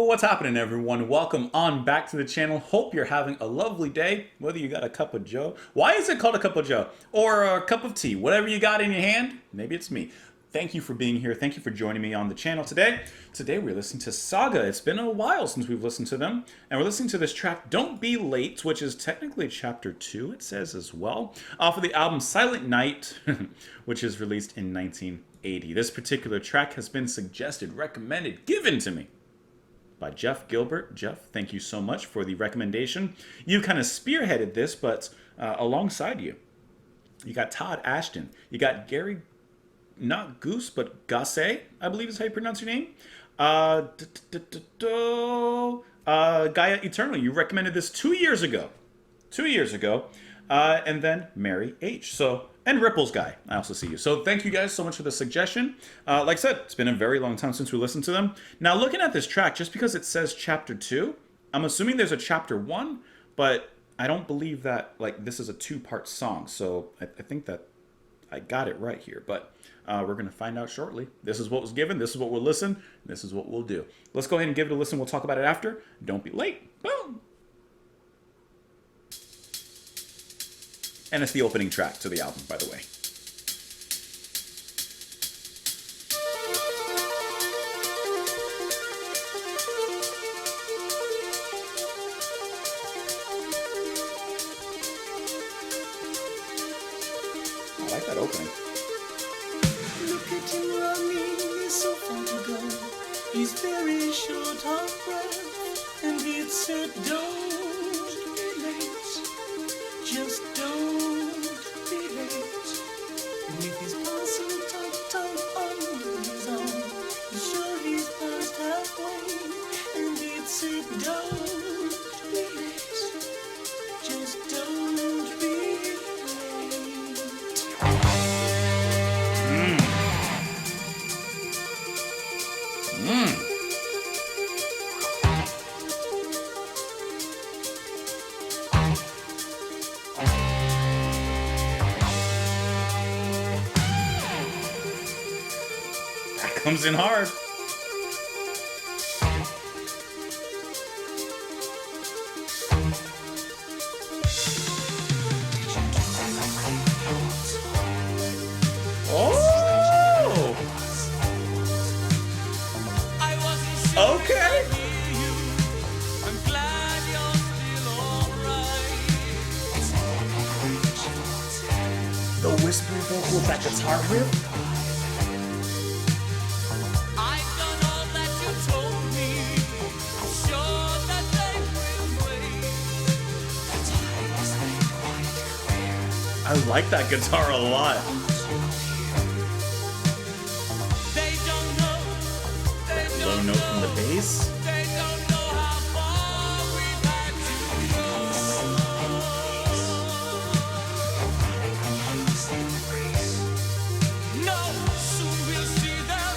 What's happening, everyone? Welcome on back to the channel. Hope you're having a lovely day, whether you got a cup of joe. Why is it called a cup of joe? Or a cup of tea? Whatever you got in your hand, maybe it's me. Thank you for being here. Thank you for joining me on the channel today. Today we're listening to Saga. It's been a while since we've listened to them. And we're listening to this track, Don't Be Late, which is technically chapter 2, it says as well, off of the album Silent Night, which is released in 1980. This particular track has been suggested, recommended, given to me by Jeff Gilbert. Jeff, thank you so much for the recommendation. You kind of spearheaded this, but alongside you, you got Todd Ashton. You got Gary, not Goose, but Gasse, I believe is how you pronounce your name. Gaia Eternal, you recommended this 2 years ago. 2 years ago. And then Mary H. And Ripples Guy, I also see you. So thank you guys so much for the suggestion. Like I said, it's been a very long time since we listened to them. Now, looking at this track, just because it says chapter 2, I'm assuming there's a chapter 1, but I don't believe that this is a 2-part song. So I think that I got it right here. But we're going to find out shortly. This is what was given. This is what we'll listen. This is what we'll do. Let's go ahead and give it a listen. We'll talk about it after. Don't be late. Boom. And it's the opening track to the album, by the way. I like that opening. Look at him running, he's so far to go. He's very short of breath, and he'd said, don't be late, just don't. With his parcel tucked under his arm, he's sure he's past halfway, and it said, don't be late, just don't be late. Comes in hard. Oh! Okay. I'm glad you're still alright. The whispery vocal with that guitar riff. I like that guitar a lot. They don't know. That low note from the bass. They don't know how far we've had to go. No, soon we'll see them,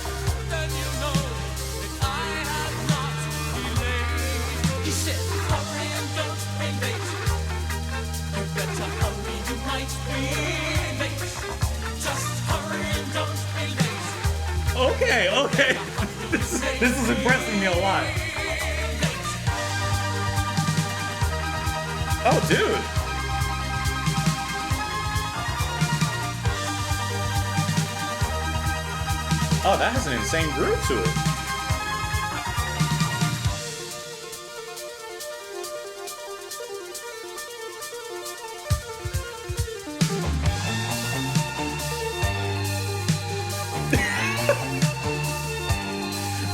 then you'll know that I have not delayed. He said, hurry and don't be late. You better hurry, you might be late. Just hurry and don't be late. Okay. This is impressing me a lot. Oh, dude. Oh, that has an insane groove to it.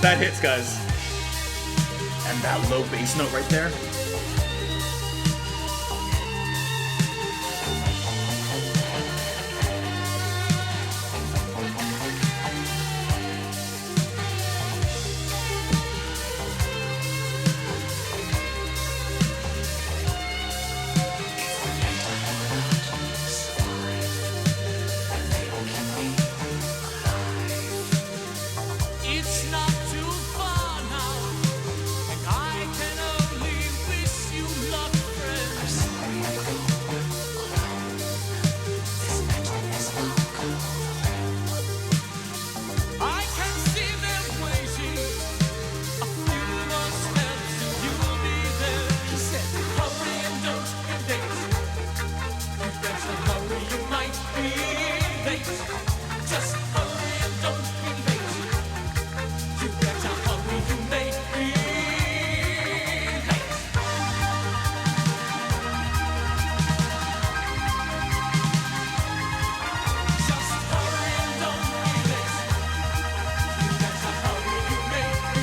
That hits, guys. And that low bass note right there. It's not too far now, and I can only Just hurry and don't be late. You better hurry, you may be late. Just hurry and don't be late. You better hurry, you may be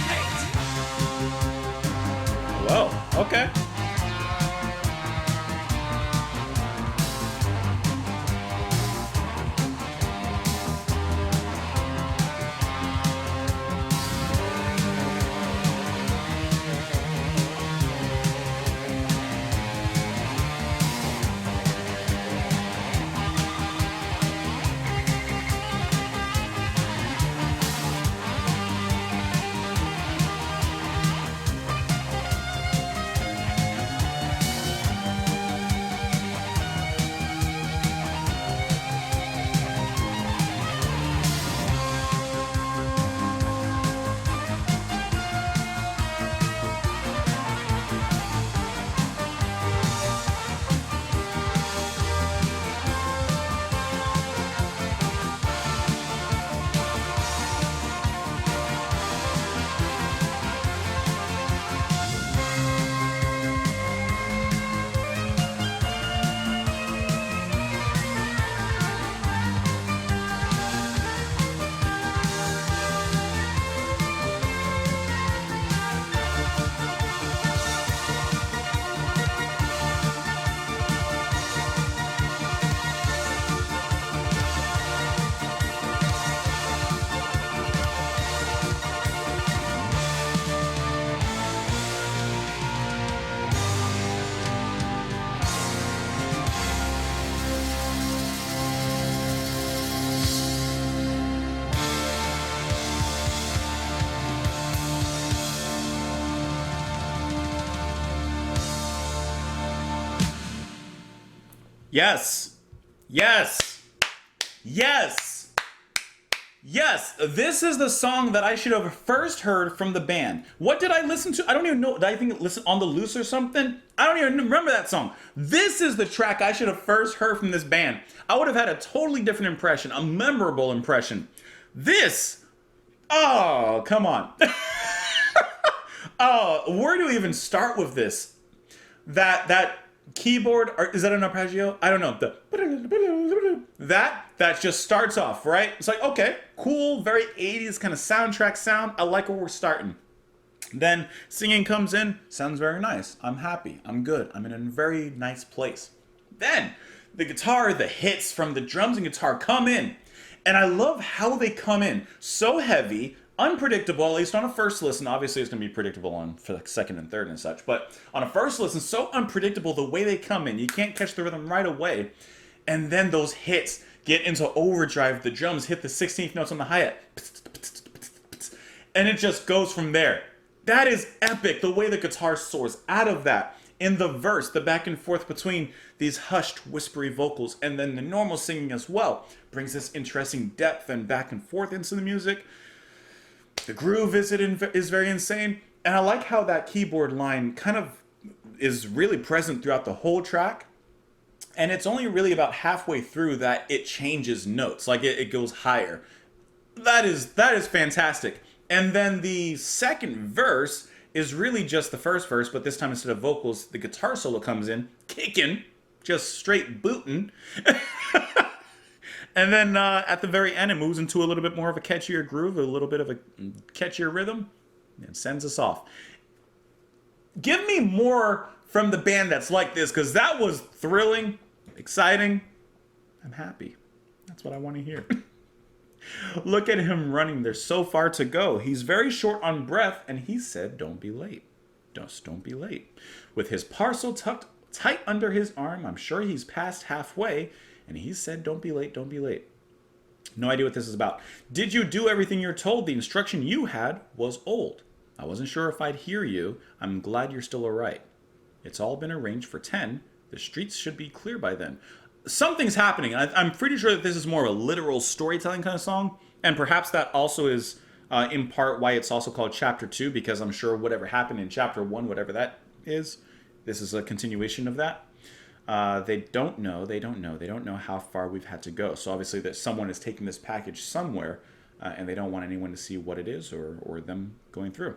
late. Whoa, okay. Yes. Yes. Yes. Yes. This is the song that I should have first heard from the band. What did I listen to? I don't even know. Did I think listen on the loose or something? I don't even remember that song. This is the track I should have first heard from this band. I would have had a totally different impression, a memorable impression. This, oh, come on. Oh, where do we even start with this? That keyboard, or is that an arpeggio? I don't know. That just starts off, right? It's like, okay, cool, very 80s kind of soundtrack sound. I like where we're starting. Then singing comes in, sounds very nice. I'm happy, I'm good, I'm in a very nice place. Then the guitar, the hits from the drums and guitar come in. And I love how they come in. So heavy, unpredictable, at least on a first listen. Obviously, it's going to be predictable on for the second and third and such. But on a first listen, so unpredictable the way they come in. You can't catch the rhythm right away. And then those hits get into overdrive. The drums hit the 16th notes on the hi-hat. And it just goes from there. That is epic, the way the guitar soars out of that. In the verse, the back and forth between these hushed, whispery vocals and then the normal singing as well brings this interesting depth and back and forth into the music. The groove is very insane. And I like how that keyboard line kind of is really present throughout the whole track. And it's only really about halfway through that it changes notes, like it goes higher. That is fantastic. And then the second verse is really just the first verse, but this time instead of vocals, the guitar solo comes in, kicking, just straight booting. And then at the very end, it moves into a little bit more of a catchier groove, a little bit of a catchier rhythm, and sends us off. Give me more from the band that's like this, because that was thrilling, exciting. I'm happy. That's what I want to hear. Look at him running. There's so far to go. He's very short on breath, and he said, don't be late. Just don't be late. With his parcel tucked tight under his arm, I'm sure he's past halfway, and he said, don't be late, don't be late. No idea what this is about. Did you do everything you're told? The instruction you had was old. I wasn't sure if I'd hear you. I'm glad you're still all right. It's all been arranged for 10. The streets should be clear by then. Something's happening. I'm pretty sure that this is more of a literal storytelling kind of song. And perhaps that also is in part why it's also called Chapter 2, because I'm sure whatever happened in Chapter 1, whatever that is, this is a continuation of that. They don't know how far we've had to go. So obviously that someone is taking this package somewhere, and they don't want anyone to see what it is or them going through.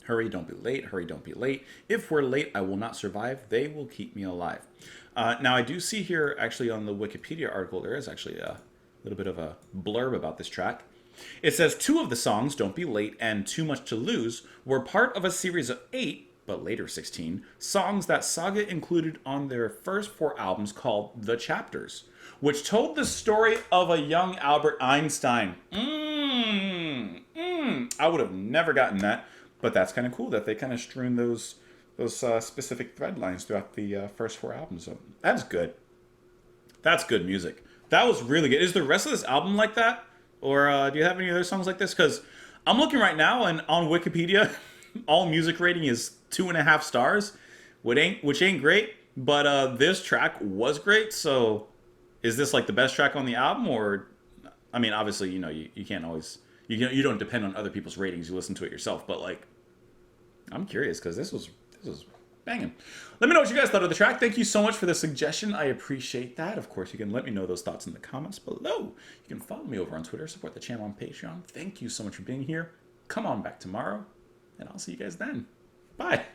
Hurry, don't be late. Hurry, don't be late. If we're late, I will not survive. They will keep me alive. Now, I do see here, actually, on the Wikipedia article, there is actually a little bit of a blurb about this track. It says 2 of the songs, Don't Be Late and Too Much to Lose, were part of a series of 8, but later 16, songs that Saga included on their first 4 albums called The Chapters, which told the story of a young Albert Einstein. I would have never gotten that, but that's kind of cool that they kind of strewn those specific thread lines throughout the first 4 albums. So that's good. That's good music. That was really good. Is the rest of this album like that? Or do you have any other songs like this? Because I'm looking right now, and on Wikipedia, all music rating is 2.5 stars, which ain't great. But this track was great. So is this like the best track on the album? Or, I mean, obviously, you can't always, you don't depend on other people's ratings. You listen to it yourself. But like, I'm curious because this was banging. Let me know what you guys thought of the track. Thank you so much for the suggestion. I appreciate that. Of course, you can let me know those thoughts in the comments below. You can follow me over on Twitter, support the channel on Patreon. Thank you so much for being here. Come on back tomorrow, and I'll see you guys then. Bye.